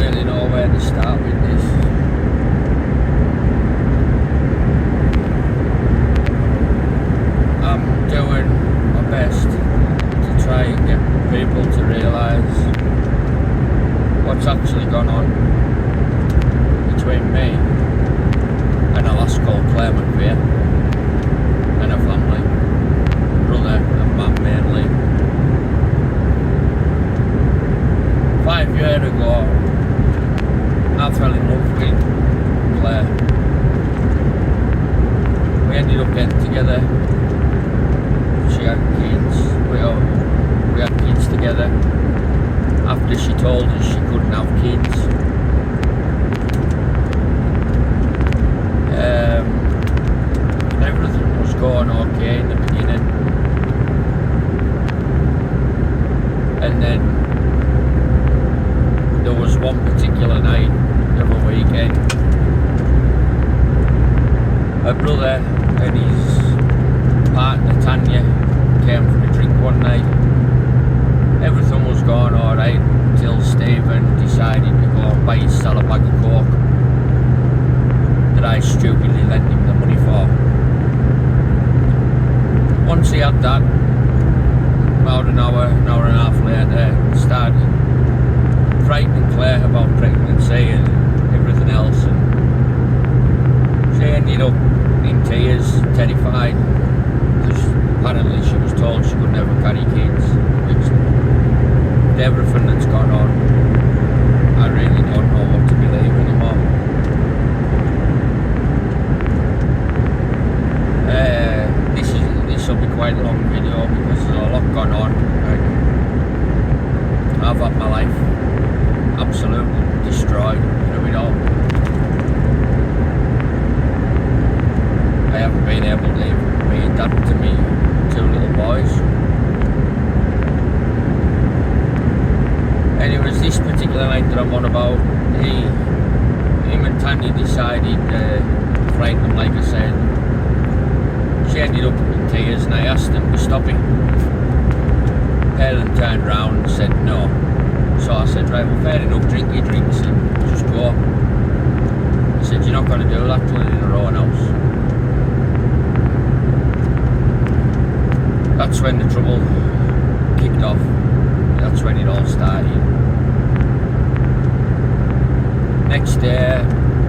really know where to start with this. I'm doing my best to try and get people to realise what's actually gone on between me and a lass called Claire McVeigh and her family, brother and mum mainly. 5 years ago, I fell in love with Claire. We ended up getting together. She had kids. We had kids together. After she told us she couldn't have kids. Everything was going okay in the beginning. And then there was one particular night of a weekend. Her brother and his partner Tanya came for a drink one night. Everything was going alright until Stephen decided to go and buy his a bag of coke that I stupidly lent him the money for. Once he had that, about an hour and a half later, started frightening Claire about pregnancy and everything else, and she ended up in tears, terrified, because apparently she was told she could never carry kids. Which, with everything that's gone on, I really don't know what to believe anymore. This will be quite a long video because there's a lot gone on. I've had my life absolutely destroyed through it all. I haven't been able to even be a dad to me 2 little boys. Anyways, this particular night that I'm on about, him and Tanya decided to frighten them, like I said. She ended up in tears and I asked them to stop it. Parent turned round and said no. So I said, right, well, fair enough, drink your drinks and just go. He said, you're not going to do that till in our own house. That's when the trouble kicked off. That's when it all started. Next day,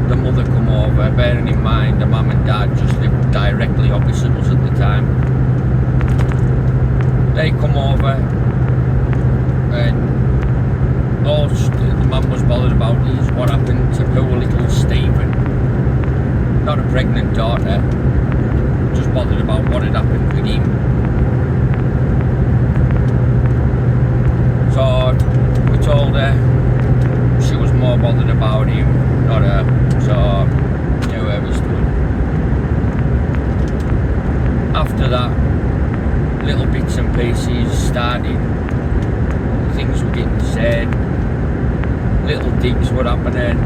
the mother come over, bearing in mind the mum and dad just lived directly opposite us at the time. They come over and all the mum was bothered about is what happened to poor little Stephen. Not a pregnant daughter, just bothered about what had happened with him. So we told her she was more bothered about him, not her. So knew where we stood. After that, little bits and pieces started. Things were getting said. Little digs were happening.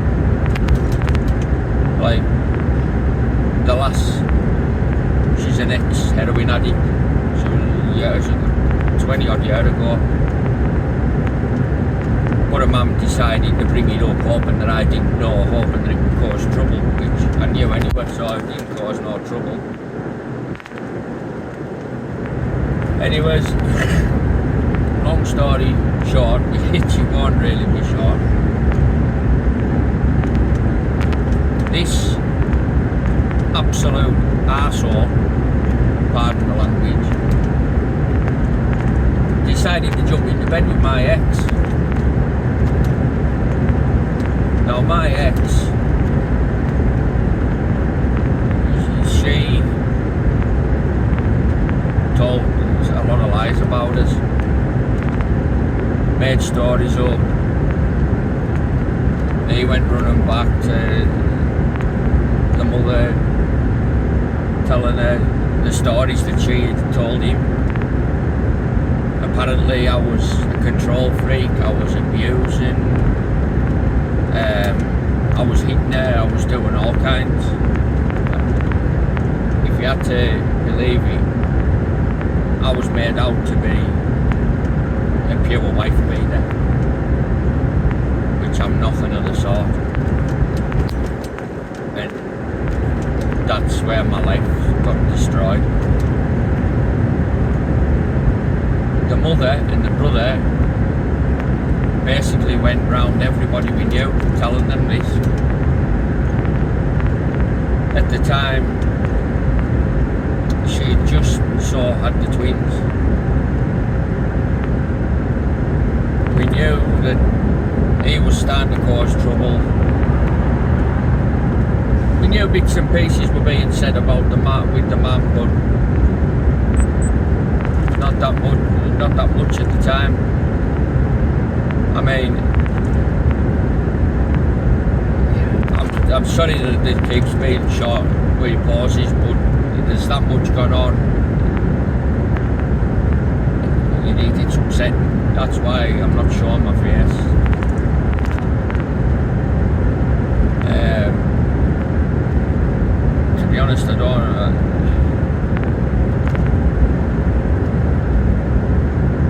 Like the lass, she's an ex-heroin addict. She was years ago, 20 odd years ago. But her mum decided to bring it up, hoping that I didn't know, hoping that it would cause trouble, which I knew anyway, so it didn't cause no trouble. Anyways, long story short, which it won't really be short. This absolute arsehole, pardon the language, decided to jump into bed with my ex. Now my ex, she told a lot of lies about us, made stories up. He went running back to the mother, telling her the stories that she had told him. Apparently I was a control freak, I was abusing, I was hitting her, I was doing all kinds. If you had to believe it, I was made out to be a pure wife beater, which I'm not. nothing of the sort. And that's where my life got destroyed. The mother and the brother basically went round everybody we knew telling them this. At the time, she just had the twins. We knew that he was starting to cause trouble. We knew bits and pieces were being said about the man with the man, but not that much at the time. I mean, I'm sorry that it keeps being short with pauses, but there's that much going on. It's upsetting. That's why I'm not showing my face. To be honest, I don't.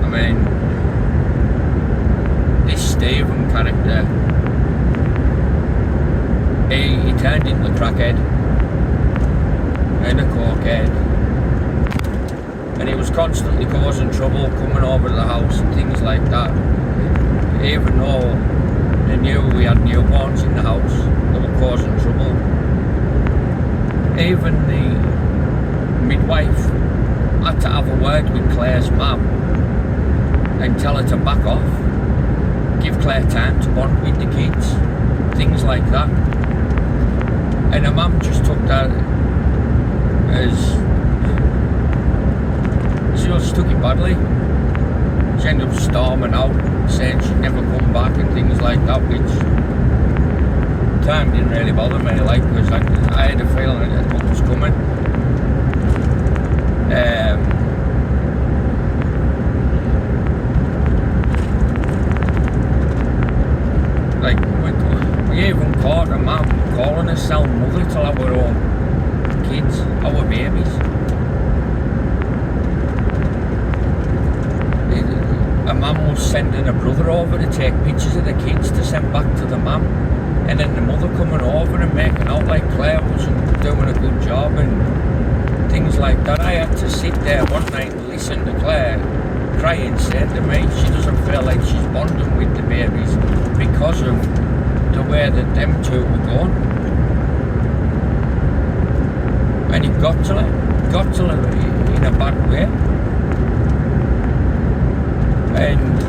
I mean, this Stephen character, he turned into a crackhead and a cokehead, and he was constantly causing trouble, coming over to the house and things like that. Even though they knew we had newborns in the house, they were causing trouble. Even the midwife had to have a word with Claire's mum and tell her to back off, give Claire time to bond with the kids, things like that. And her mum just took that as she just took it badly. She ended up storming out, saying she'd never come back and things like that, which time didn't really bother me, like, because I had a feeling that what was coming. Like, we even caught her mum calling herself mother to our own kids, our babies. A mum was sending a brother over to take pictures of the kids to send back to the mum, and then the mother coming over and making out like Claire wasn't doing a good job and things like that. I had to sit there one night and listen to Claire cry and say to me she doesn't feel like she's bonding with the babies because of the way that them two were going. And it got to her in a bad way. And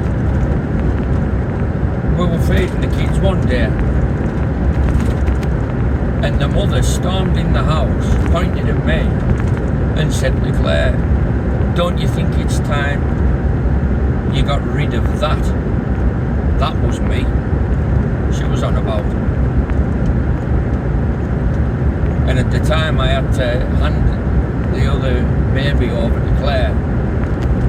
we were feeding the kids one day, and the mother stormed in the house, pointed at me and said to Claire, "Don't you think it's time you got rid of that?" That was me she was on about. And at the time I had to hand the other baby over to Claire,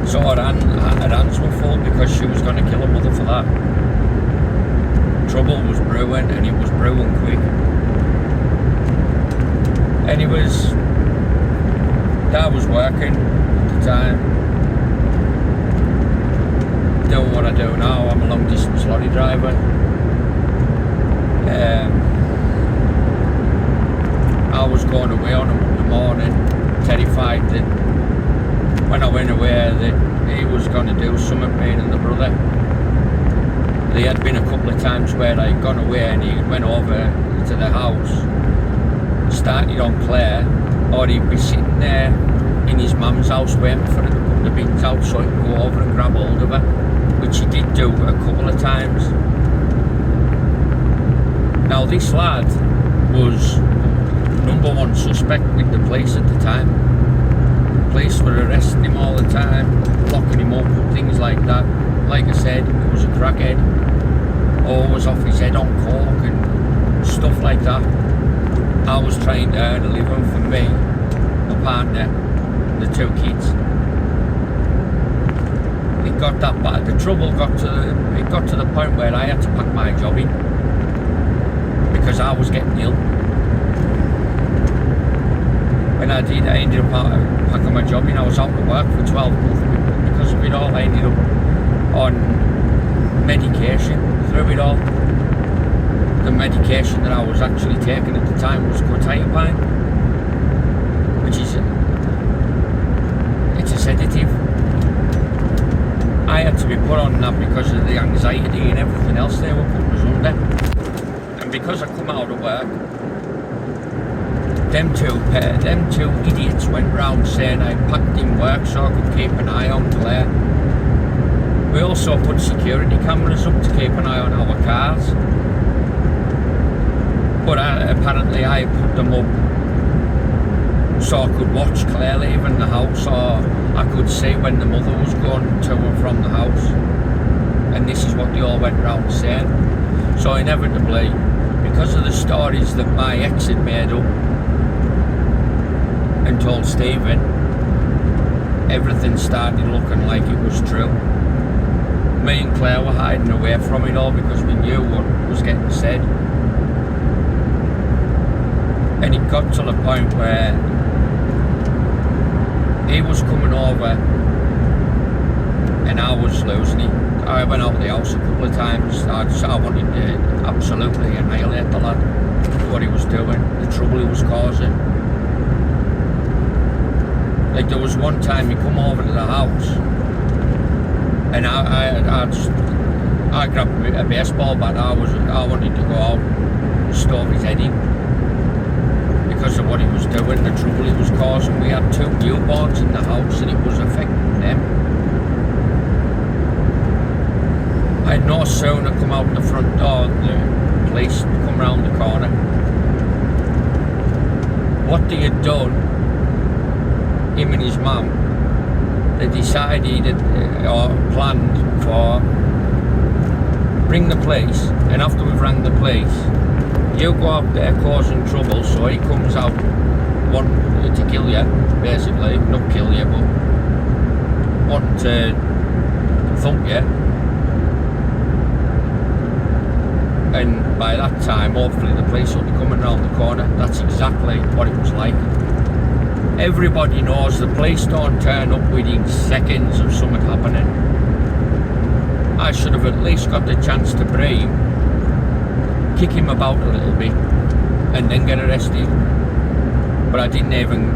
so her hands were full because she was going to kill her mother for that. Trouble was brewing, and it was brewing quick. And Dad was working at the time, doing what I do now. I'm a long distance lorry driver. I was going away on a Monday morning, terrified that when I went away that he was going to do something, me and the brother. There had been a couple of times where I'd gone away and he went over to the house, started on Claire, or he'd be sitting there in his mum's house waiting for her to put the bins out so he could go over and grab hold of her, which he did do a couple of times. Now this lad was #1 suspect with the police at the time. Police were arresting him all the time, locking him up, things like that. Like I said, he was a crackhead, always off his head on coke and stuff like that. I was trying to earn a living for me, my partner, the two kids. It got that bad. The trouble got to the point where I had to pack my job in because I was getting ill. When I did, I ended up packing my job in. I was out of work for 12 months because of it all. I ended up on medication through it all. the medication that I was actually taking at the time was quetiapine, which is it's a sedative. I had to be put on that because of the anxiety and everything else they were putting us under. And because I come out of work, them two idiots went round saying I packed in work so I could keep an eye on Claire. We also put security cameras up to keep an eye on our cars. But apparently I put them up so I could watch Claire leaving the house, or I could see when the mother was going to and from the house. And this is what they all went round saying. So inevitably, because of the stories that my ex had made up and told Stephen, everything started looking like it was true. Me and Claire were hiding away from it all because we knew what was getting said. And it got to the point where he was coming over and I was losing it. I went out of the house a couple of times. I wanted to absolutely annihilate the lad, what he was doing, the trouble he was causing. Like, there was one time he come over to the house and I grabbed a baseball bat. I wanted to go out and stove his head in because of what he was doing, the trouble he was causing. We had 2 newborns in the house and it was affecting them. I had no sooner come out the front door, the police come round the corner. What they had done, him and his mum, they decided or planned for ring the police, and after we've rang the police, you go out there causing trouble, so he comes out wanting to kill you, basically, not kill you, but wanting to thump you. And by that time, hopefully the police will be coming around the corner. That's exactly what it was like. Everybody knows the police don't turn up within seconds of something happening. I should have at least got the chance to breathe, kick him about a little bit, and then get arrested. But I didn't even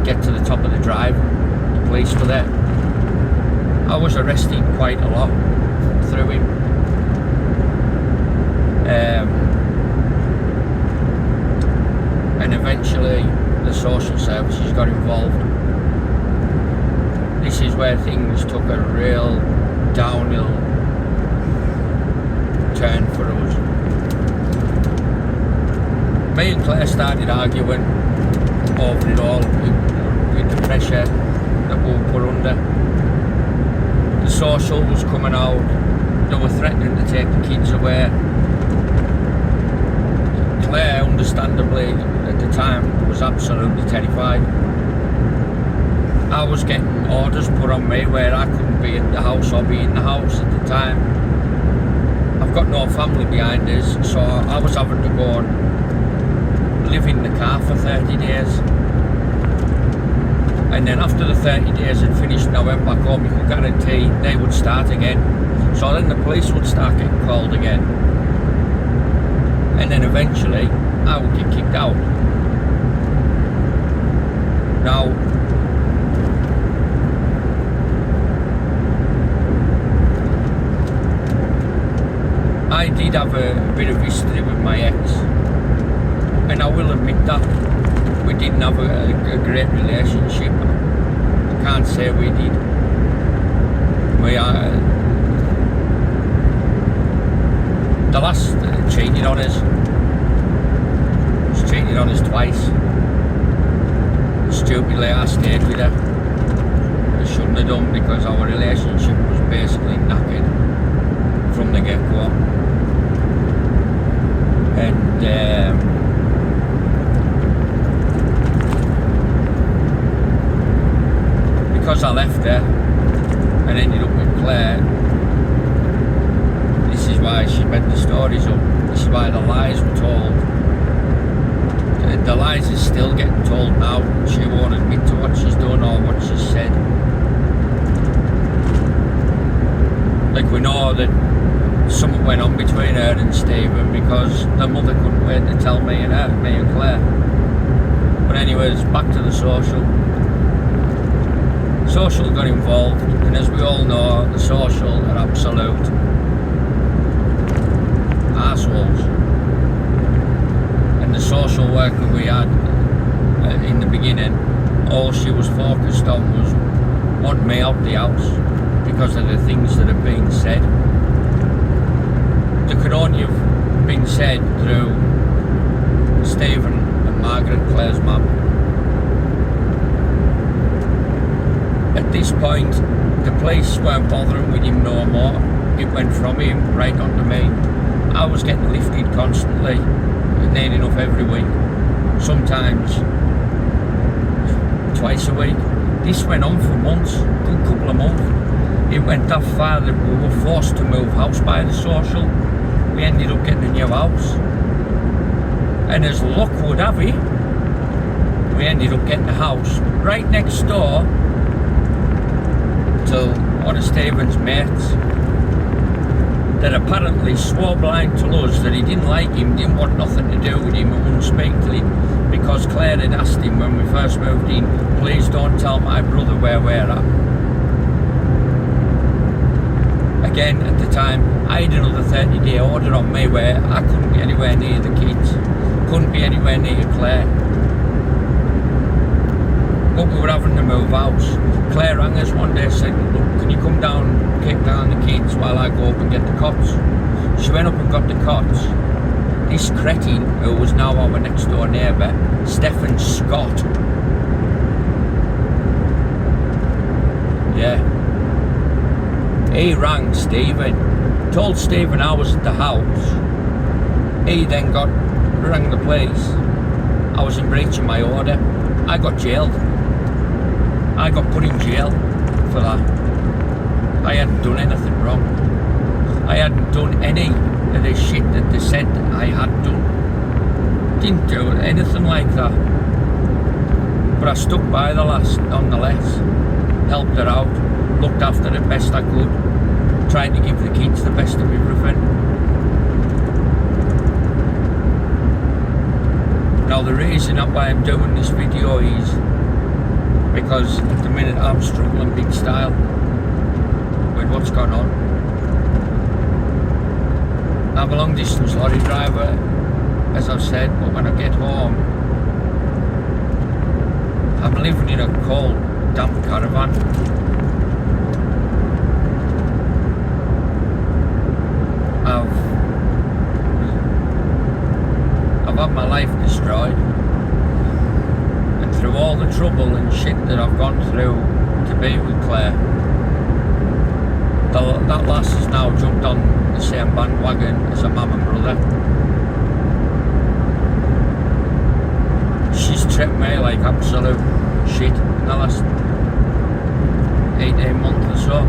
get to the top of the drive. The police were there. I was arrested quite a lot through him. And eventually the social services got involved. This is where things took a real downhill turn for us. Me and Claire started arguing over it all with the pressure that we were put under. The social was coming out. They were threatening to take the kids away. Claire, understandably, at the time, was absolutely terrified. I was getting orders put on me where I couldn't be in the house or be in the house at the time. I've got no family behind us, so I was having to go and live in the car for 30 days. And then after the 30 days had finished and I went back home, you could guarantee they would start again. So then the police would start getting called again. And then eventually I would get kicked out. Now, I did have a bit of history with my ex, and I will admit that we didn't have a great relationship. I can't say we did. The last cheated on us. She cheated on us twice. Stupidly, I stayed with her. I shouldn't have done, because our relationship was basically knackered from the get-go. And because I left her and ended up with Claire, this is why she made the stories up. This is why the lies were told. The lies are still getting told now. She won't admit to what she's done or what she's said. Like, we know that something went on between her and Stephen because the mother couldn't wait to tell me and Claire. But anyways, back to the social. Social got involved, and as we all know, the social are absolute assholes. And the social worker we had in the beginning, all she was focused on was wanting me out the house because of the things that have been said. They could only have been said through Stephen and Margaret, Claire's mum. At this point, the police weren't bothering with him no more. It went from him right onto me. I was getting lifted constantly, near enough every week, sometimes twice a week. This went on for months, a good couple of months. It went that far that we were forced to move house by the social. We ended up getting a new house. And as luck would have it, we ended up getting a house right next door to one of Stephen's mates that apparently swore blind to us that he didn't like him, didn't want nothing to do with him and wouldn't speak to him because Claire had asked him when we first moved in, please don't tell my brother where we're at. Again, at the time, I had another 30-day order on me where I couldn't be anywhere near the kids, couldn't be anywhere near Claire. But we were having to move house. Claire rang us one day and said, look, can you come down, keep down the kids while I go up and get the cots? She went up and got the cots. This cretin, who was now our next door neighbour, Stephen Scott. Yeah. He rang Stephen, told Stephen I was at the house. He then rang the police. I was in breach of my order. I got jailed. I got put in jail for that. I hadn't done anything wrong. I hadn't done any of the shit that they said I had done. Didn't do anything like that. But I stuck by the lass nonetheless. Helped her out, looked after her best I could, tried to give the kids the best of everything. Now the reason why I'm doing this video is because at the minute I'm struggling big style with what's going on. I'm a long distance lorry driver, as I've said, but when I get home, I'm living in a cold, damp caravan. I've had my life destroyed, and through all the trouble and shit that I've gone through to be with Claire, that lass has now jumped on the same bandwagon as her mum and brother. She's treated me like absolute shit in the last 18 months or so.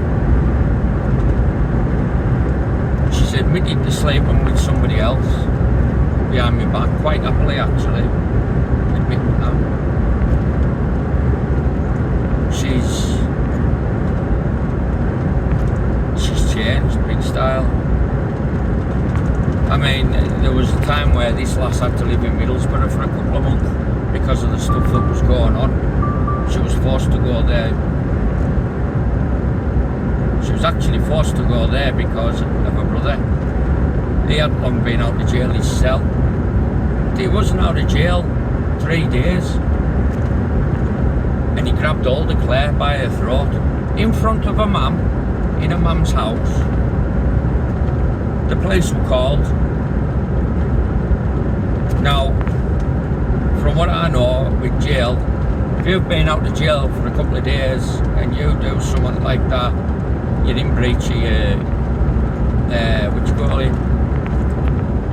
She's admitted to sleeping with somebody else behind my back, quite happily actually, admitting that. She's changed big style. I mean, there was a time where this lass had to live in Middlesbrough for a couple of months because of the stuff that was going on. She was forced to go there. She was actually forced to go there because of her brother. He hadn't long been out of jail himself. He wasn't out of jail 3 days. And he grabbed hold of Claire by her throat in front of her mum, in her mum's house. The police were called. Now, from what I know with jail, if you've been out of jail for a couple of days and you do something like that, you're in breach of your,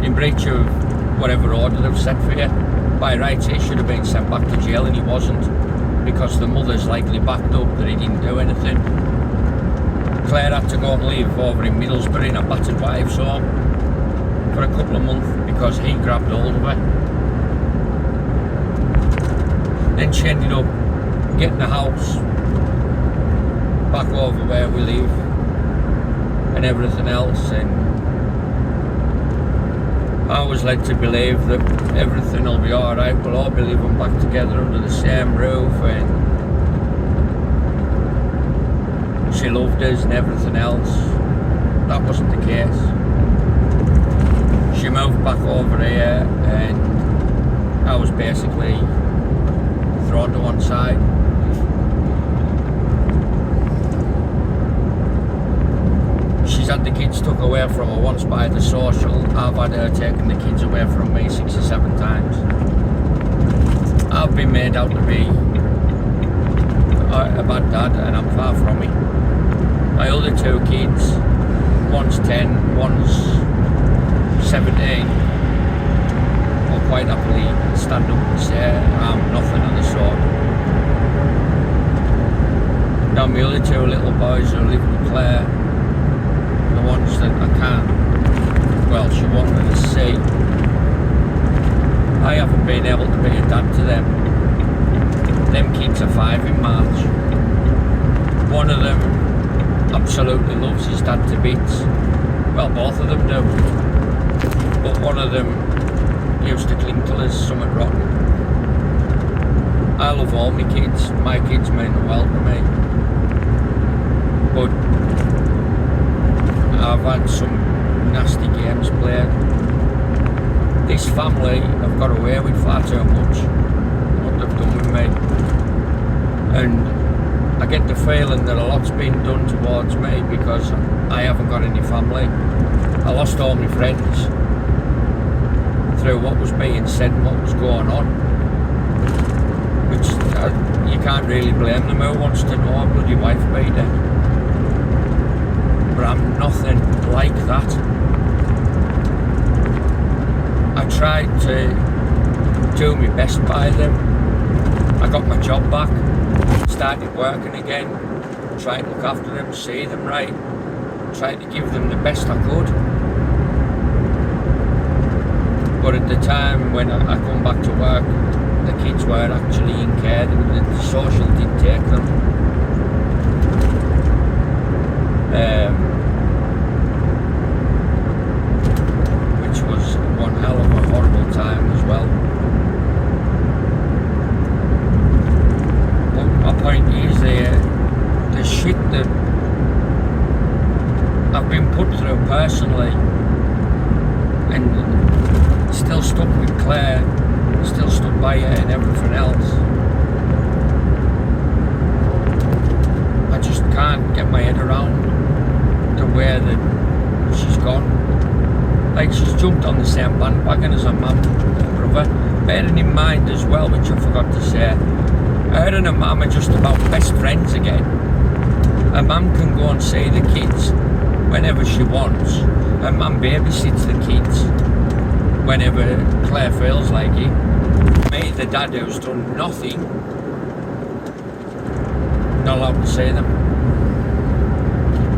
in breach of whatever order they've set for you. By rights, he should have been sent back to jail, and he wasn't, because the mother's likely backed up that he didn't do anything. Claire had to go and live over in Middlesbrough in a battered wives' home for a couple of months because he grabbed hold of her. Then she ended up getting a house back over where we live and everything else, and was led to believe that everything will be alright, we'll all be living back together under the same roof, and she loved us and everything else. That wasn't the case. She moved back over here and I was basically thrown to one side. She's had the kids took away from her once by the social. I've had her taking the kids away from me 6 or 7 times. I've been made out to be a bad dad, and I'm far from it. My other 2 kids, one's 10, one's 17, will quite happily stand up and say I'm nothing of the sort. Now my other 2 little boys who live with Claire, the ones that I can't, well, she wanted to see, I haven't been able to be a dad to them. Them kids are 5 in March. One of them absolutely loves his dad to bits. Well, both of them do. But one of them used to cling till there's something rotten. I love all my kids. My kids mean the world to me. But I've had some nasty games played. This family have got away with far too much what they've done with me. And I get the feeling that a lot's been done towards me because I haven't got any family. I lost all my friends through what was being said and what was going on, which you can't really blame them. Who wants to know a bloody wife beater? But I'm nothing like that. I tried to do my best by them. I got my job back, started working again, tried to look after them, see them right, tried to give them the best I could. But at the time when I come back to work, the kids were actually in care, the social did take them. Which was one hell of a horrible time as well. But my point is the shit that I've been put through personally, and still stuck with Claire, still stuck by her and everything else. I just can't get my head around the way that she's gone. Like, she's jumped on the same bandwagon as her mum and brother. Bearing in mind as well, which I forgot to say, her and her mum are just about best friends again. Her mum can go and see the kids whenever she wants. Her mum babysits the kids whenever Claire feels like it. Me, the dad who's done nothing, not allowed to see them.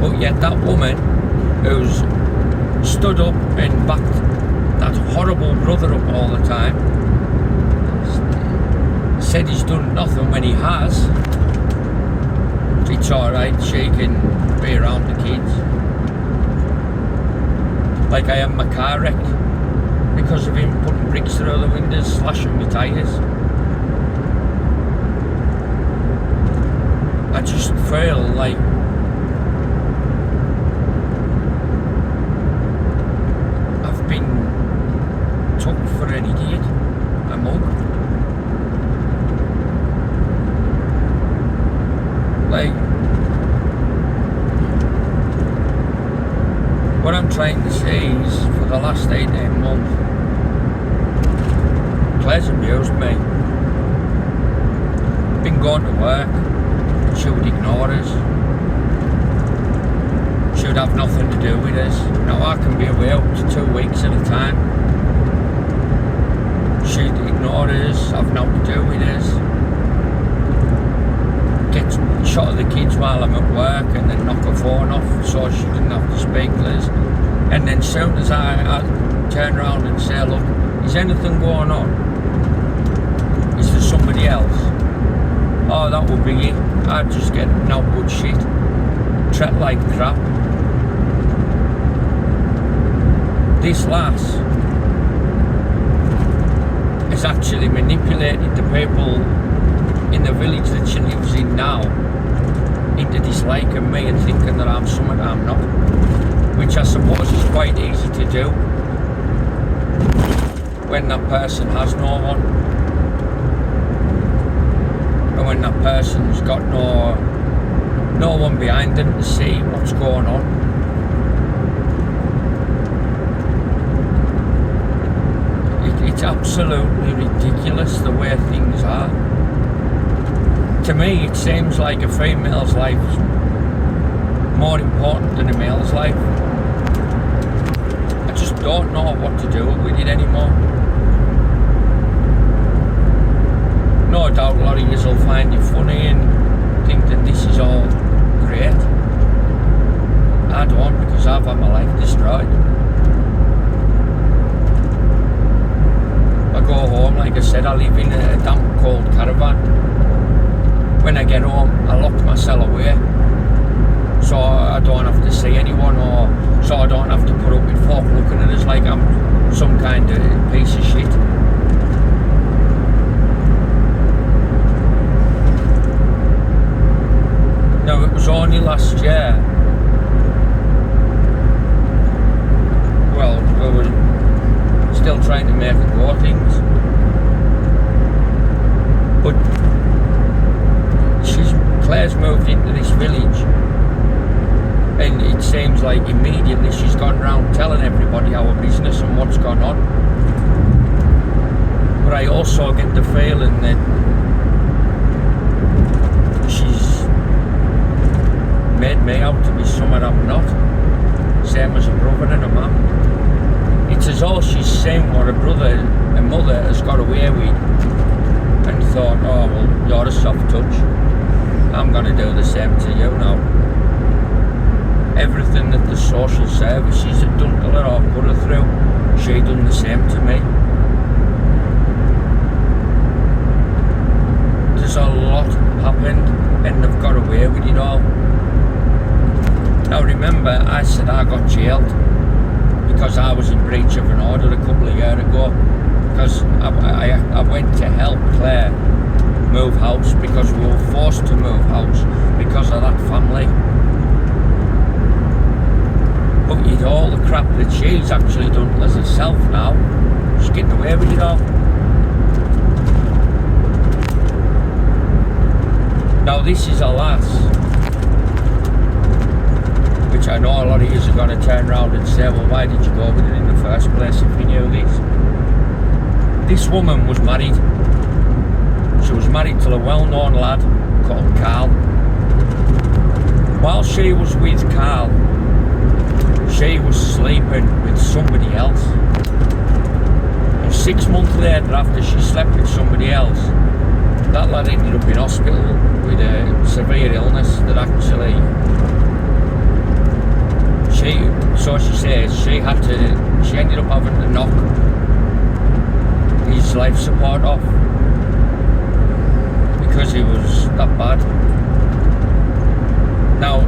But yet that woman who's stood up and backed that horrible brother up all the time, said he's done nothing when he has. It's alright, she can be around the kids. Like I had my car wrecked because of him putting bricks through the windows, slashing my tyres. I just feel like I've been took for an idiot, a mug. Like, what I'm trying to say is, for the last 18 months, Claire's abused me. Been going to work, she would ignore us. She would have nothing to do with us. Now I can be away up to 2 weeks at a time. She'd ignore us, have nothing to do with us. Get shot at the kids while I'm at work and then knock her phone off so she didn't have to speak to us. And then soon as I turn around and say, look, is anything going on? Is there somebody else? Oh, that would be it. I'd just get no good shit. Treat like crap. This lass is actually manipulated the people in the village that she lives in now into disliking me and thinking that I'm something I'm not, which I suppose is quite easy to do when that person has no one, and when that person's got no one behind them to see what's going on. It's absolutely ridiculous the way things are. To me, it seems like a female's life is more important than a male's life. I just don't know what to do with it anymore. No doubt a lot of you will find it funny and think that this is all great. I don't, because I've had my life destroyed. I go home, like I said, I live in a damp, cold caravan. When I get home, I lock myself away, so I don't have to see anyone, or so I don't have to put up with folk looking at us like I'm some kind of piece of shit. Now, it was only last year, well, we were still trying to make it go things, but Claire's moved into this village, and it seems like immediately she's gone around telling everybody our business and what's gone on. But I also get the feeling that she's made me out to be someone I'm not, same as a brother and a mum. It's as though she's seen what a brother and mother has got away with and thought, oh well, you're a soft touch, I'm going to do the same to you now. Everything that the social services have done to her or put her through, she done the same to me. There's a lot happened and they've got away with it all. Now remember, I said I got jailed because I was in breach of an order a couple of years ago, because I went to help Claire move house because we were forced to move house because of that family. But you know, all the crap that she's actually done as herself now, she's getting away with it all. Now this is a lass, which I know a lot of you are going to turn around and say, well, why did you go with it in the first place if you knew this? This woman was married. She was married to a well-known lad called Carl. While she was with Carl, she was sleeping with somebody else. And 6 months later, after she slept with somebody else, that lad ended up in hospital with a severe illness that actually, so she says, she ended up having to knock his life support off because he was that bad. Now,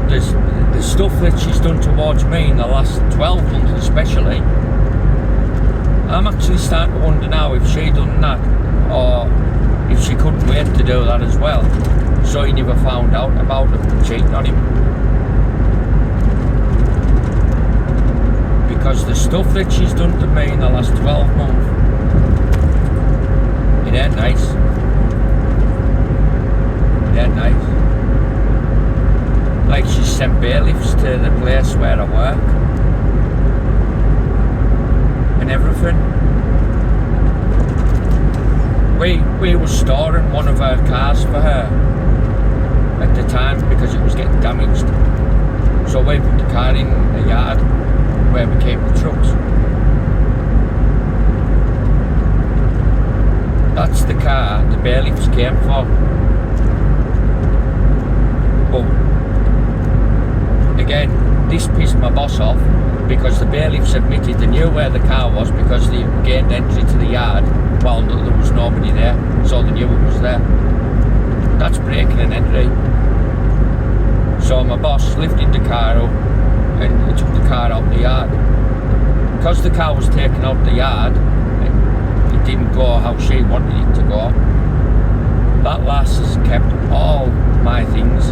the stuff that she's done towards me in the last 12 months especially, I'm actually starting to wonder now if she done that, or if she couldn't wait to do that as well, so he never found out about him cheating on him. Because the stuff that she's done to me in the last 12 months, it ain't nice. It ain't nice. Like, she's sent bailiffs to the place where I work and everything. We were storing one of her cars for her at the time because it was getting damaged. So we put the car in a yard where we keep the trucks. That's the car the bailiffs came for. But again, this pissed my boss off because the bailiffs admitted they knew where the car was because they gained entry to the yard while there was nobody there, so they knew it was there. That's breaking an entry. So my boss lifted the car up and he took the car out the yard. Because the car was taken out the yard, it didn't go how she wanted it to go. That lass has kept all my things,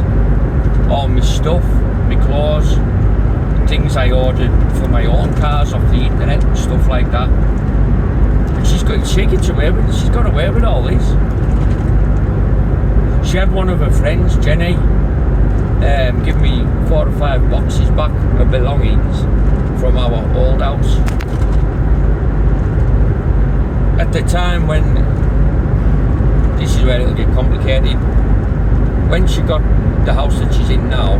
all my stuff, my clothes, things I ordered for my own cars off the internet and stuff like that. And she gets away with it. She's got away with all this. She had one of her friends, Jenny, give me 4 or 5 boxes back of belongings from our old house. At the time when, this is where it'll get complicated, when she got the house that she's in now,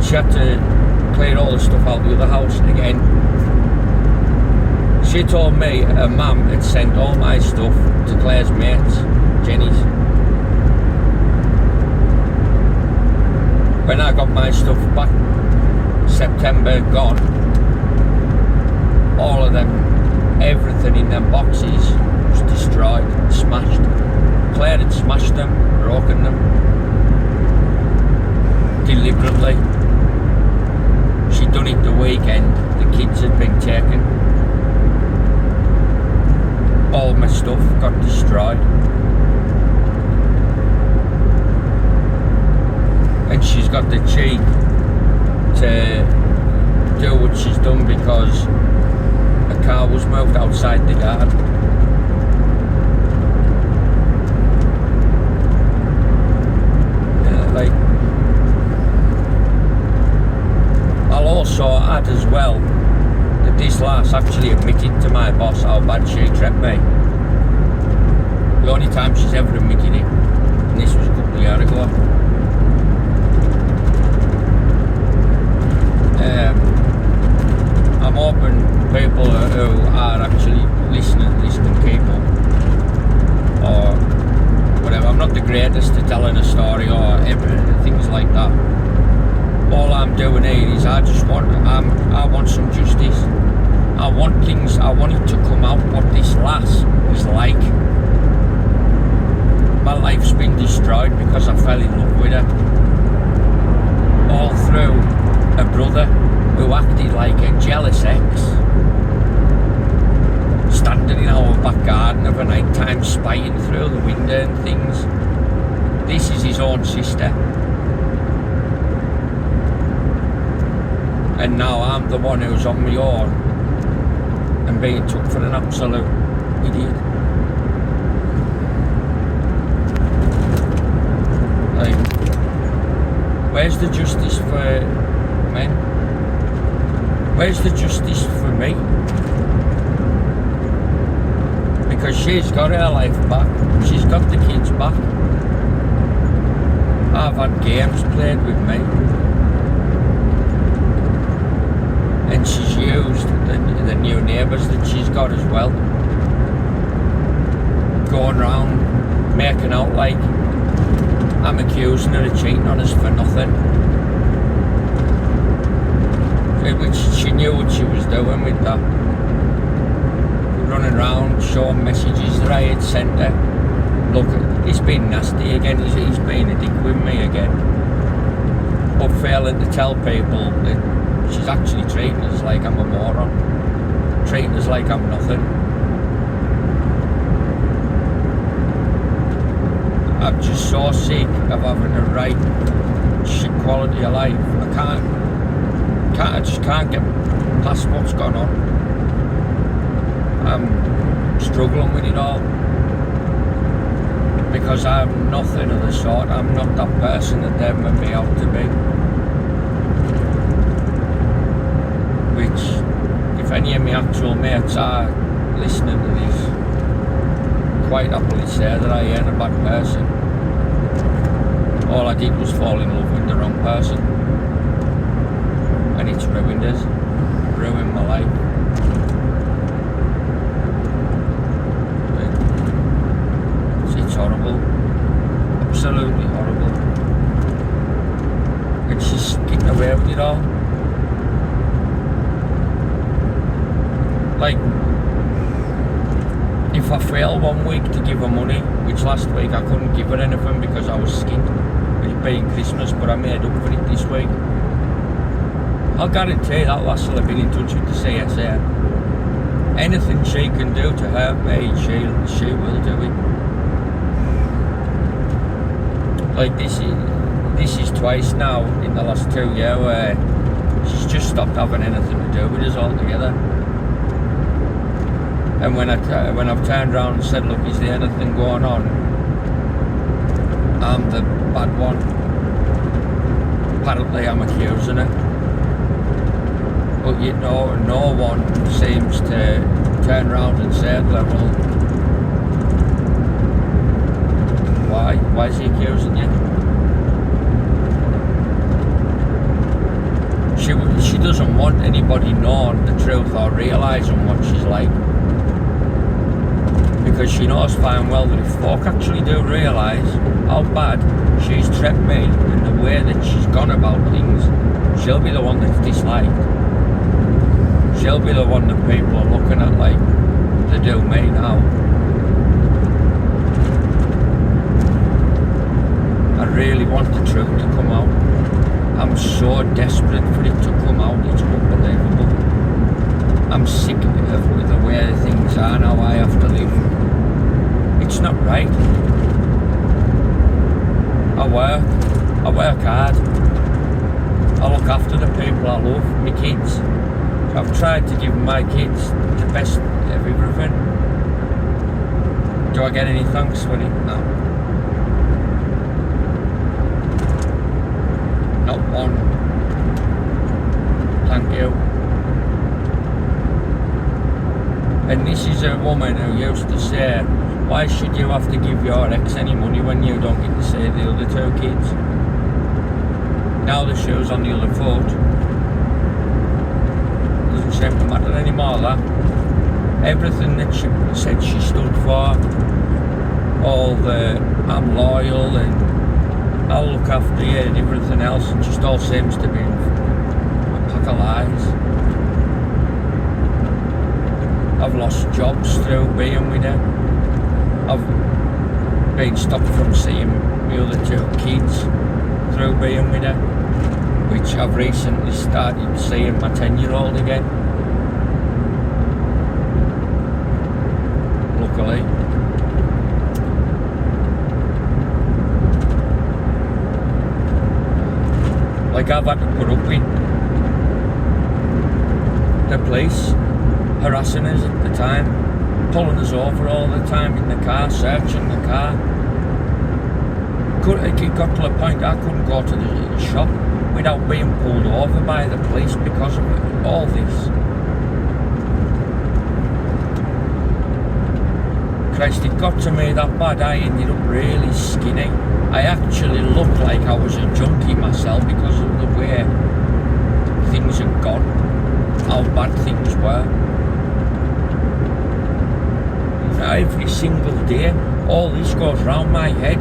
she had to clear all the stuff out of the other house again. She told me her mum had sent all my stuff to Claire's mates, Jenny's. When I got my stuff back, September gone, all of them, everything in them boxes was destroyed, smashed. Claire had smashed them, broken them, deliberately. She'd done it the weekend, the kids had been taken. All my stuff got destroyed. And she's got the cheek to do what she's done because a car was moved outside the yard. Like, I'll also add as well that this lass actually admitted to my boss how bad she treated me. The only time she's ever admitted it, and this was a couple of years ago. I'm hoping people who are actually listening people, or whatever. I'm not the greatest at telling a story or things like that. All I'm doing here is I want some justice. I want it to come out what this lass is like. My life's been destroyed because I fell in love with her. All through a brother who acted like a jealous ex, standing in our back garden of a night time spying through the window and things. This is his own sister. And now I'm the one who's on my own and being took for an absolute idiot. Like, where's the justice for men? Where's the justice for me? Because she's got her life back. She's got the kids back. I've had games played with me. And she's used the new neighbours that she's got as well. Going around, making out like I'm accusing her of cheating on us for nothing. Which she knew what she was doing with that. Running around, showing messages that I had sent her. Look, he's been nasty again, he's been a dick with me again. But failing to tell people that she's actually treating us like I'm a moron. Treating us like I'm nothing. I'm just so sick of having a right shit quality of life. I just can't get past what's gone on. I'm struggling with it all because I'm nothing of the sort. I'm not that person that they made me out to be. Which, if any of my actual mates are listening to this, quite happily say that I ain't a bad person. All I did was fall in love with the wrong person. And it's ruined us, ruined my life. It's horrible, absolutely horrible. And she's getting away with it all. Like, if I fail one week to give her money, which last week I couldn't give her anything because I was skint with it being Christmas, but I made up for it this week. I'll guarantee that lass will have been in touch with the CSA anything she can do to hurt me, she will do it. Like this is twice now in the last 2 years where she's just stopped having anything to do with us altogether. And when I've turned around and said, look, is there anything going on? I'm the bad one. Apparently I'm accusing her. But you know, no one seems to turn around and say to her, well, why is he accusing you? She doesn't want anybody knowing the truth or realising what she's like. Because she knows fine well that if folk actually do realise how bad she's treated me and the way that she's gone about things, she'll be the one that's disliked. She'll be the one that people are looking at like they do me now. I really want the truth to come out. I'm so desperate for it to come out, it's unbelievable. I'm sick of the way things are now. I have to live. It's not right. I work hard. I look after the people I love, my kids. I've tried to give my kids the best of everything. Do I get any thanks for it? No. Not one. Thank you. And this is a woman who used to say, why should you have to give your ex any money when you don't get to see the other two kids? Now the shoe's on the other foot. Doesn't seem to matter anymore, that. Everything that she said she stood for, all the I'm loyal and I'll look after you and everything else, it just all seems to be a pack of lies. I've lost jobs through being with her. I've been stopped from seeing the other two kids through being with her, which I've recently started seeing my 10-year-old again. Luckily. Like I've had to put up with the police harassing us at the time, pulling us over all the time in the car, searching the car. It got to a point I couldn't go to the shop without being pulled over by the police because of all this. Christ, it got to me that bad I ended up really skinny. I actually looked like I was a junkie myself because of the way things had gone, how bad things were. Every single day, all this goes round my head,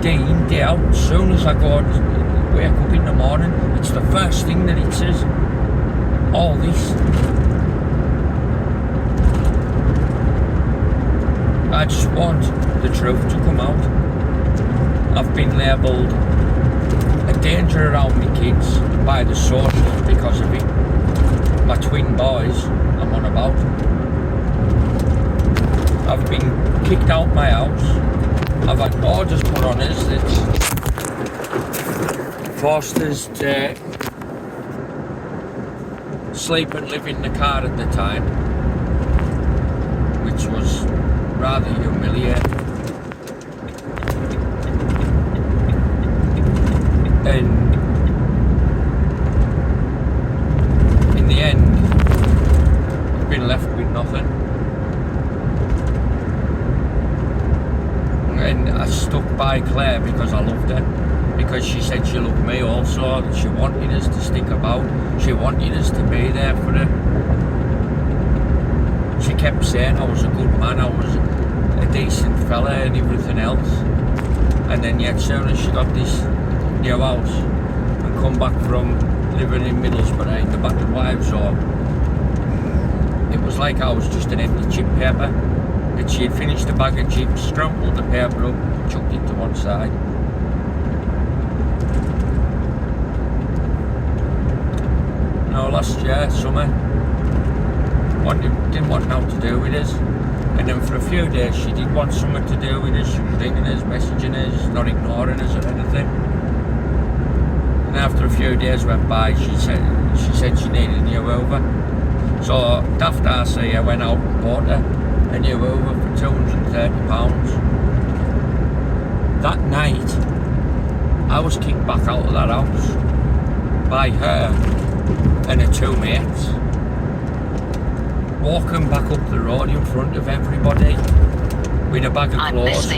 day in, day out. As soon as I go wake up in the morning, it's the first thing that it says. All this. I just want the truth to come out. I've been labelled a danger around my kids by the socials because of it. My twin boys, I'm on about. I've been kicked out my house. I've had orders put on us that forced us to sleep and live in the car at the time, which was rather humiliating. And in the end, I've been left with nothing. And I stuck by Claire because I loved her. Because she said she loved me also. She wanted us to stick about. She wanted us to be there for her. She kept saying I was a good man, I was a decent fella and everything else. And then yet soon as she got this new house and come back from living in Middlesbrough in the battered wives home, it was like I was just an empty chip paper. That she had finished a bag of chips, scrambled the paper up, chucked it to one side. No, last year, summer, didn't want nothing to do with us. And then for a few days she did want something to do with us. She was ringing us, messaging us, not ignoring us or anything. And after a few days went by, she said she needed a new Hoover. So daft RC, I went out and bought her a new Hoover for £230. That night, I was kicked back out of that house by her and her two mates, walking back up the road in front of everybody with a bag of clothes.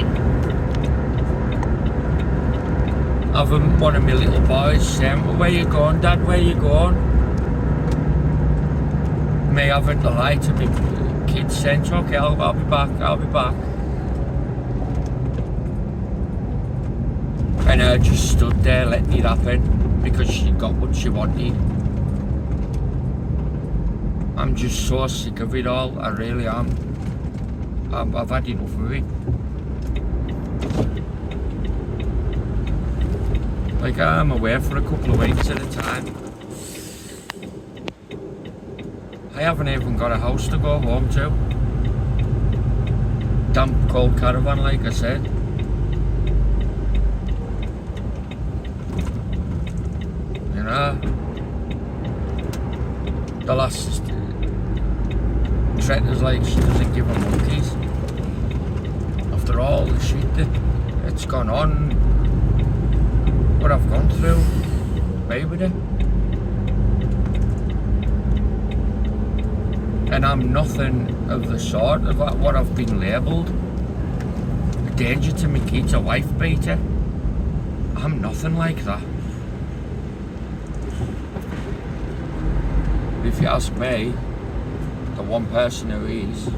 Having one of my little boys saying, well, where you going, Dad, where you going? Me having to lie to me kids saying, okay, I'll be back. And I just stood there letting it happen because she got what she wanted. I'm just so sick of it all, I really am. I've had enough of it. Like, I'm away for a couple of weeks at a time. I haven't even got a house to go home to. Damp cold caravan, like I said. You know, the last threat is like she doesn't give her monkeys. After all the shit that's gone on, what I've gone through, baby. And I'm nothing of the sort of what I've been labelled. A danger to my kids, a wife beater. I'm nothing like that. If you ask me, the one person who is,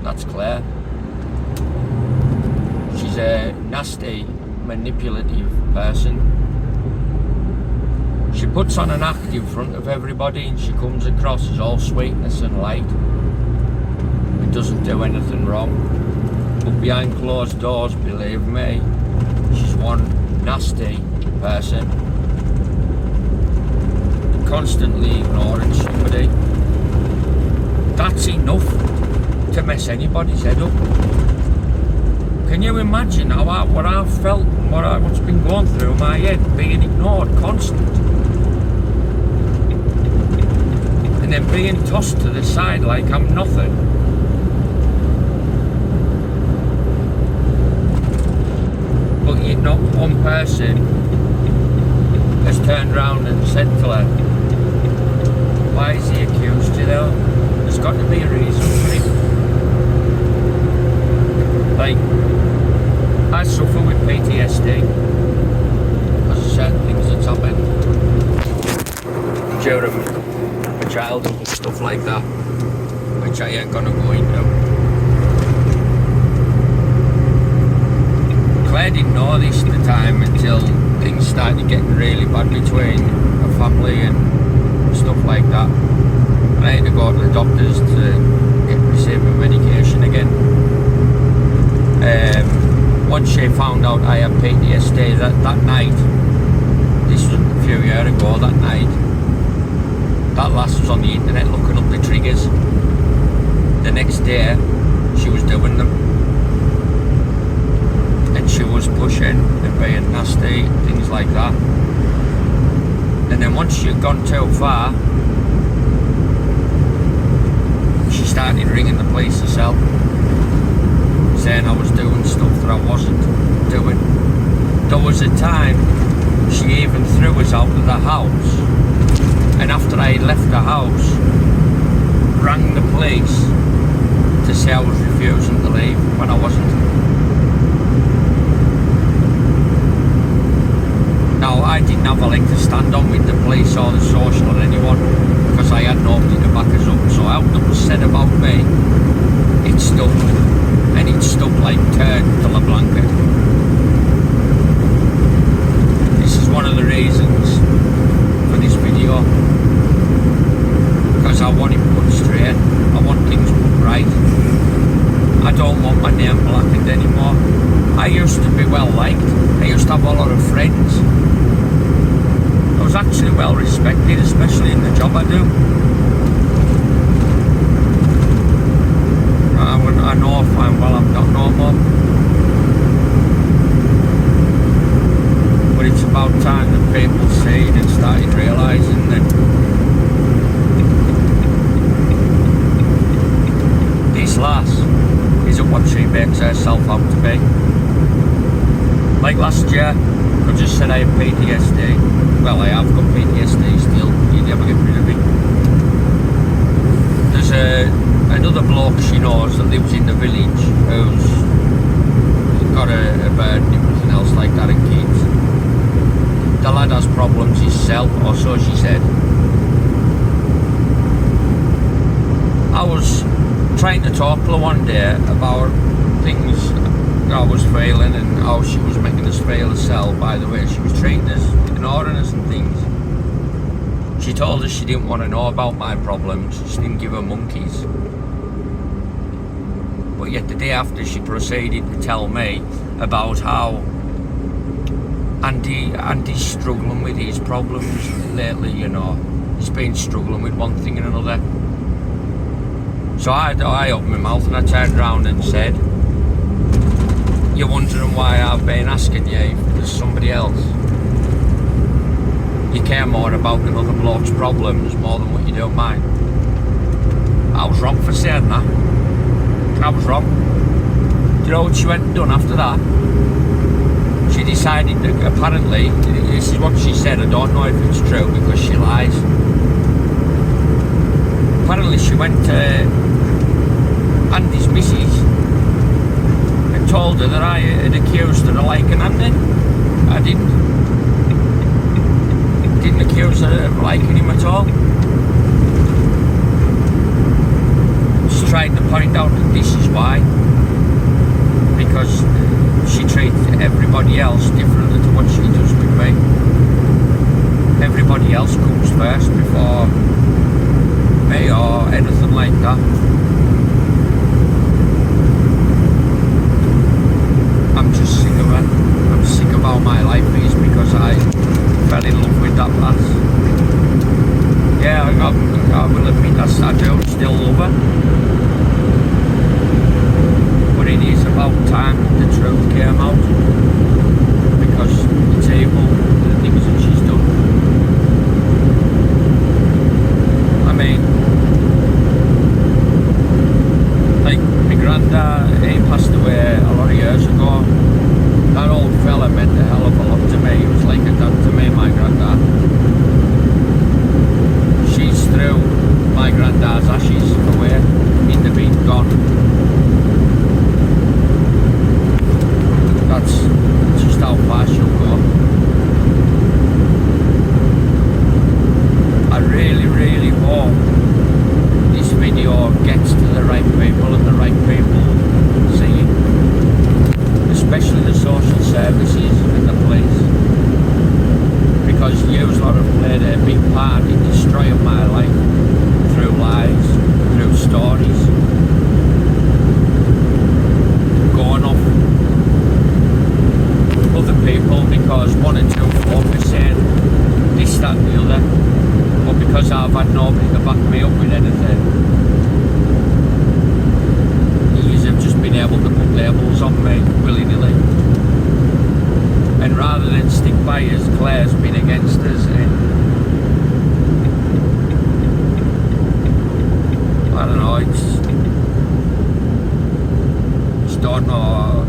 that's Claire. She's a nasty, manipulative person. She puts on an act in front of everybody and she comes across as all sweetness and light. It doesn't do anything wrong. But behind closed doors, believe me, she's one nasty person. Constantly ignoring somebody. That's enough to mess anybody's head up. Can you imagine what I've felt and what's been going through my head, being ignored, constant? And then being tossed to the side like I'm nothing. But yet not one person has turned around and said to her, why is he accused you though? There's got to be a reason for it. Like, I suffer with PTSD because of certain things that's happened during my childhood and stuff like that, which I ain't gonna go into. Claire didn't know this at the time until things started getting really bad between her family and stuff like that. And I had to go to the doctors to receive my medication again. Once she found out I had PTSD that night, this was a few years ago, that night, that lass was on the internet looking up the triggers. The next day, she was doing them. And she was pushing and being nasty, things like that. And then once she'd gone too far, she started ringing the police herself, saying I was doing stuff that I wasn't doing. There was a time she even threw us out of the house, and after I had left the house, rang the police to say I was refusing to leave when I wasn't. Now, I didn't have a leg to stand on with the police or the social or anyone because I had nobody to back us up. So how that was said about me, it stuck. And it stuck like turd to a blanket. This is one of the reasons for this video. Because I want it put straight. I want things put right. I don't want my name blackened anymore. I used to be well liked. I used to have a lot of friends. I was actually well respected, especially in the job I do. isn't what she makes herself out to be. Like last year, I just said I have PTSD. Well, I have got PTSD still. You never get rid of it. There's another bloke she knows that lives in the village who's got a bird and everything else like that and kids. The lad has problems himself, or so she said. I was trying to talk to her one day about things I was feeling and how she was making us feel herself by the way she was treating us, ignoring us and things. She told us she didn't want to know about my problems, she didn't give her monkeys. But yet the day after, she proceeded to tell me about how Andy's struggling with his problems lately, you know. He's been struggling with one thing and another. So I opened my mouth and I turned around and said, "You're wondering why I've been asking you if there's somebody else. You care more about another bloke's problems more than what you do mine." I was wrong for saying that. I was wrong. Do you know what she went and done after that? She decided that apparently, this is what she said, I don't know if it's true because she lies. Apparently she went to Andy's missus and told her that I had accused her of liking Andy. I didn't accuse her of liking him at all. She's trying to point out that this is why. Because she treats everybody else differently to what she does with me. Everybody else comes first before me or anything like that. I'm just sick of it. I'm sick of how my life is because I fell in love with that lass. Yeah, I will admit I do still love her. But it is about time that the truth came out. Because it's evil, the things that she's done. I mean, like my granddad, he passed away a lot of years ago. That old fella meant a hell of a lot to me. He was like a dad to me, my granddad. She's threw my granddad's ashes away in the bin, gone. That's just how far she'll go. I really, really hope this video gets to the right people and the right people see it. Especially the social services and the police. Because you lot have played a big part in destroying my life through lies, through stories. Going off other people because one or two folk are saying this, that and the other, but because I've had nobody to back me up with anything, you have just been able to put labels on me willy-nilly. And rather than stick by us, Claire's been against us, and I don't know, just don't know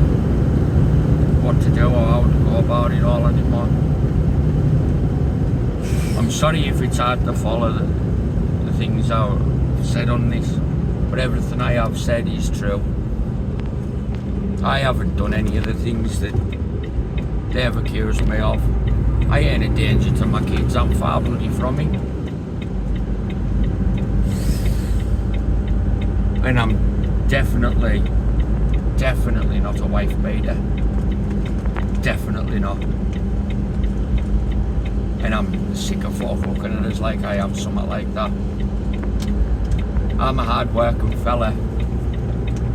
what to do or how to go about it all anymore. I'm sorry if it's hard to follow the things I've said on this, but everything I have said is true. I haven't done any of the things that they have accused me of. I ain't a danger to my kids, I'm far bloody from it. And I'm definitely not a wife beater. Definitely not. And I'm sick of folk looking at us like I am something like that. I'm a hard working fella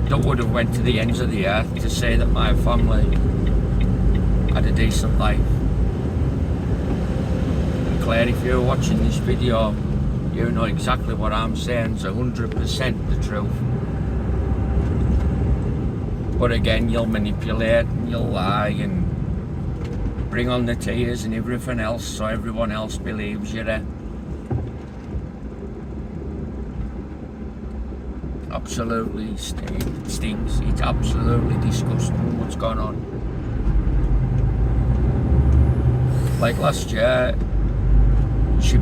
that would have went to the ends of the earth to say that my family had a decent life. Claire, if you're watching this video, you know exactly what I'm saying is 100% the truth. But again, you'll manipulate and you'll lie and bring on the tears and everything else so everyone else believes you there. absolutely stinks. It's absolutely disgusting what's going on. Like last year, she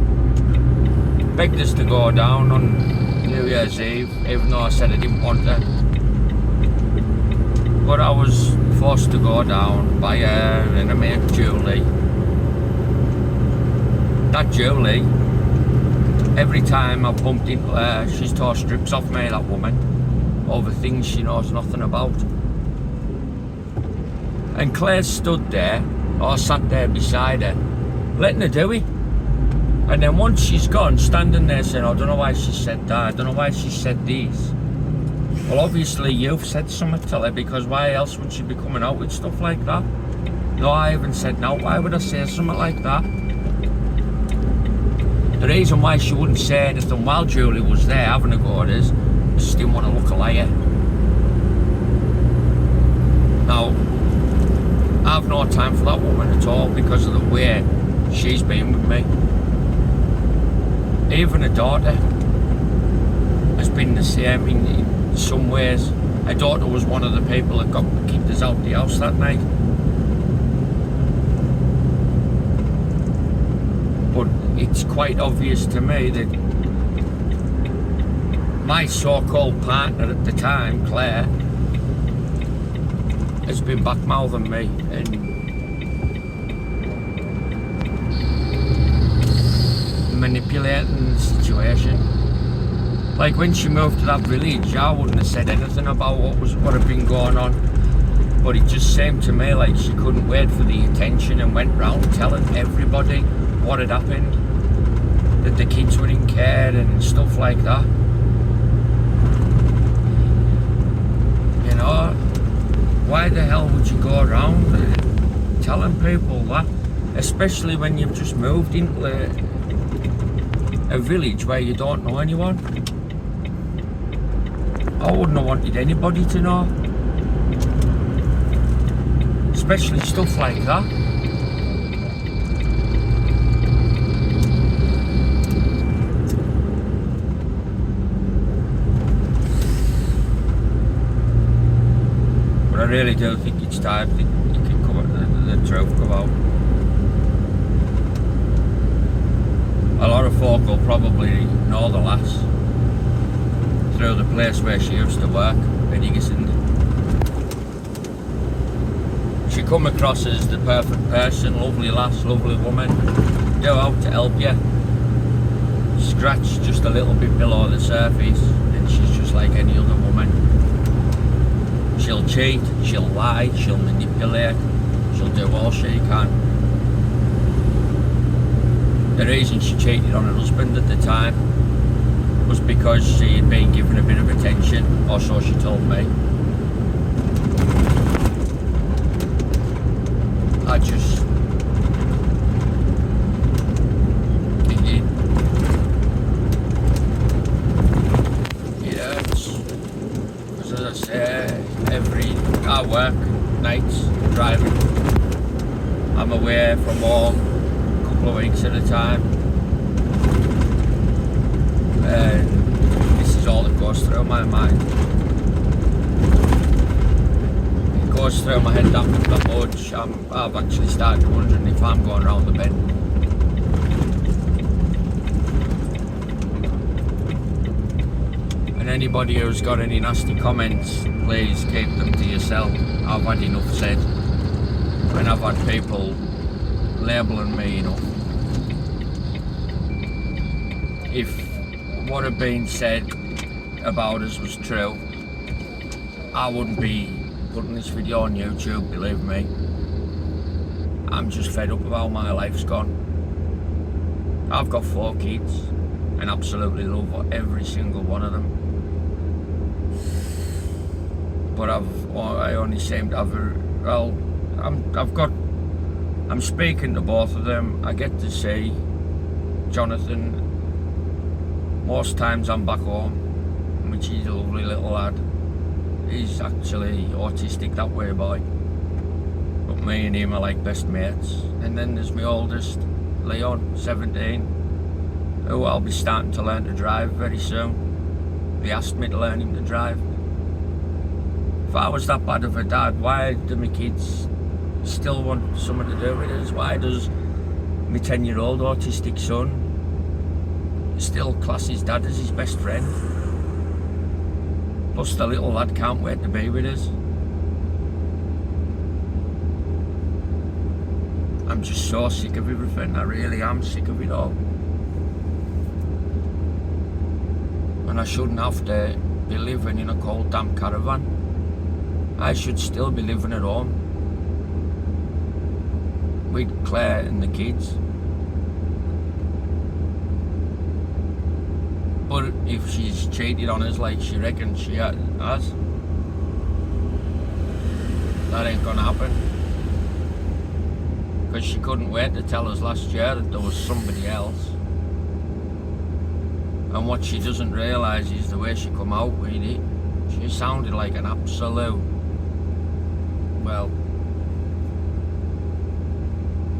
begged us to go down on New Year's Eve, even though I said I didn't want to. But I was forced to go down by her and her mate Julie. That Julie, every time I've bumped into her, she's tore strips off me, that woman, over things she knows nothing about. And Claire stood there, or sat there beside her, letting her do it. And then once she's gone, standing there saying, I don't know why she said that, I don't know why she said this. Well, obviously you've said something to her, because why else would she be coming out with stuff like that? No, I haven't said no. Why would I say something like that? The reason why she wouldn't say anything while Julie was there having a go at us, she didn't want to look a liar. Now, I've no time for that woman at all because of the way she's been with me. Even her daughter has been the same in some ways. Her daughter was one of the people that got kicked us out the house that night. But it's quite obvious to me that my so-called partner at the time, Claire, has been backmouthing me and manipulating the situation. Like when she moved to that village, I wouldn't have said anything about what had been going on, but it just seemed to me like she couldn't wait for the attention and went round telling everybody what had happened, that the kids were in care and stuff like that. You know, why the hell would you go around telling people that, especially when you've just moved into a village where you don't know anyone? I wouldn't have wanted anybody to know, especially stuff like that. But I really do think it's time that you can come out, the truth come out. A lot of folk will probably know the lass through the place where she used to work, in Egerton. She come across as the perfect person, lovely lass, lovely woman, go out to help you. Scratch just a little bit below the surface and she's just like any other woman. She'll cheat, she'll lie, she'll manipulate, she'll do all she can. The reason she cheated on her husband at the time was because she had been given a bit of attention, or so she told me. I just... It hurts. Because as I say, I work nights driving. I'm away from home a couple of weeks at a time. And this is all that goes through my mind. It goes through my head that much. I've actually started wondering if I'm going round the bend. And anybody who's got any nasty comments, please keep them to yourself. I've had enough said. And I've had people labelling me enough. If what had been said about us was true, I wouldn't be putting this video on YouTube, believe me. I'm just fed up with how my life's gone. I've got 4 kids and absolutely love every single one of them. But I only seem to have I'm speaking to both of them. I get to see Jonathan. Most times I'm back home, which he's a lovely little lad. He's actually autistic, that way boy. But me and him are like best mates. And then there's my oldest, Leon, 17, who I'll be starting to learn to drive very soon. They asked me to learn him to drive. If I was that bad of a dad, why do my kids still want something to do with us? Why does my 10-year-old autistic son still class his dad as his best friend? Plus the little lad can't wait to be with us. I'm just so sick of everything. I really am sick of it all. And I shouldn't have to be living in a cold damp caravan. I should still be living at home with Claire and the kids. But if she's cheated on us like she reckons she has, that ain't gonna happen. Because she couldn't wait to tell us last year that there was somebody else. And what she doesn't realise is the way she come out with it. She sounded like an absolute, well,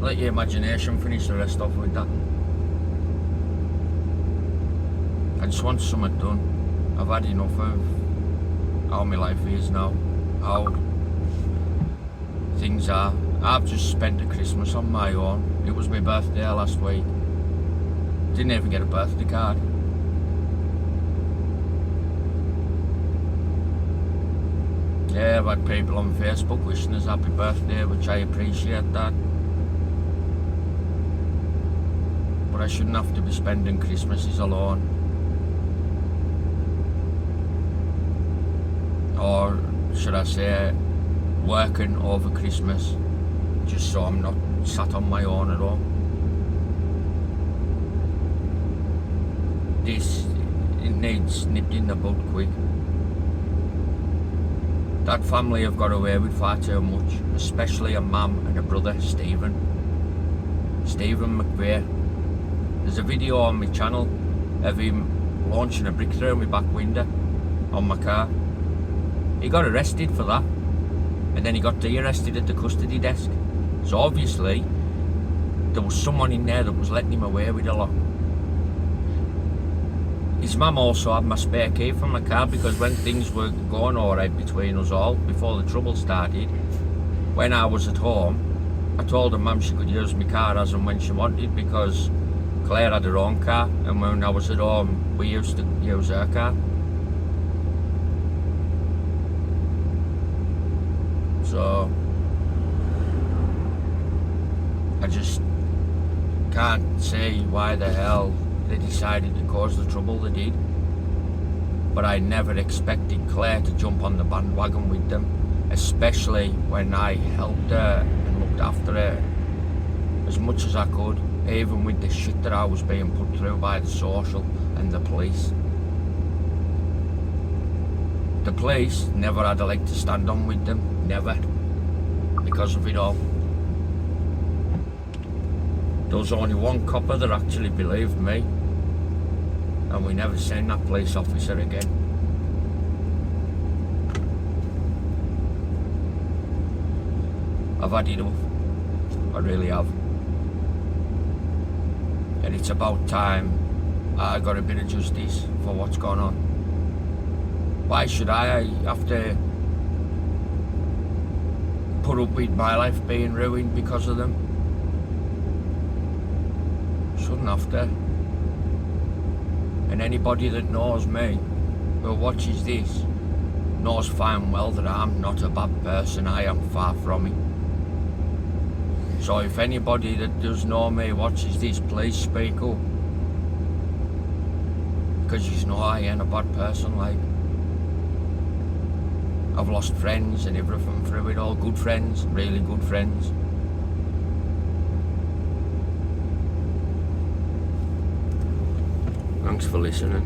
let your imagination finish the rest off with that. I just want something done. I've had enough of how my life is now, how things are. I've just spent the Christmas on my own. It was my birthday last week. Didn't even get a birthday card. Yeah, I've had people on Facebook wishing us happy birthday, which I appreciate that. But I shouldn't have to be spending Christmases alone. Or should I say, working over Christmas, just so I'm not sat on my own at home. This, it needs nipped in the bud quick. That family have got away with far too much, especially a mum and a brother, Stephen McVeigh. There's a video on my channel of him launching a brick through my back window on my car. He got arrested for that, and then he got de-arrested at the custody desk. So obviously, there was someone in there that was letting him away with a lot. His mum also had my spare key from my car, because when things were going alright between us all, before the trouble started, when I was at home, I told her mum she could use my car as and when she wanted, because Claire had her own car, and when I was at home, we used to use her car. So I just can't say why the hell they decided to cause the trouble they did. But I never expected Claire to jump on the bandwagon with them, especially when I helped her and looked after her as much as I could, even with the shit that I was being put through by the social and the police. The police never had a leg to stand on with them, never, because of it all. There was only one copper that actually believed me, and we never seen that police officer again. I've had enough, I really have. And it's about time I got a bit of justice for what's going on. Why should I have to put up with my life being ruined because of them? Shouldn't have to. And anybody that knows me, who watches this, knows fine well that I'm not a bad person. I am far from it. So if anybody that does know me watches this, please speak up. Because you know I ain't a bad person, like. I've lost friends and everything through it all. Good friends, really good friends. Thanks for listening.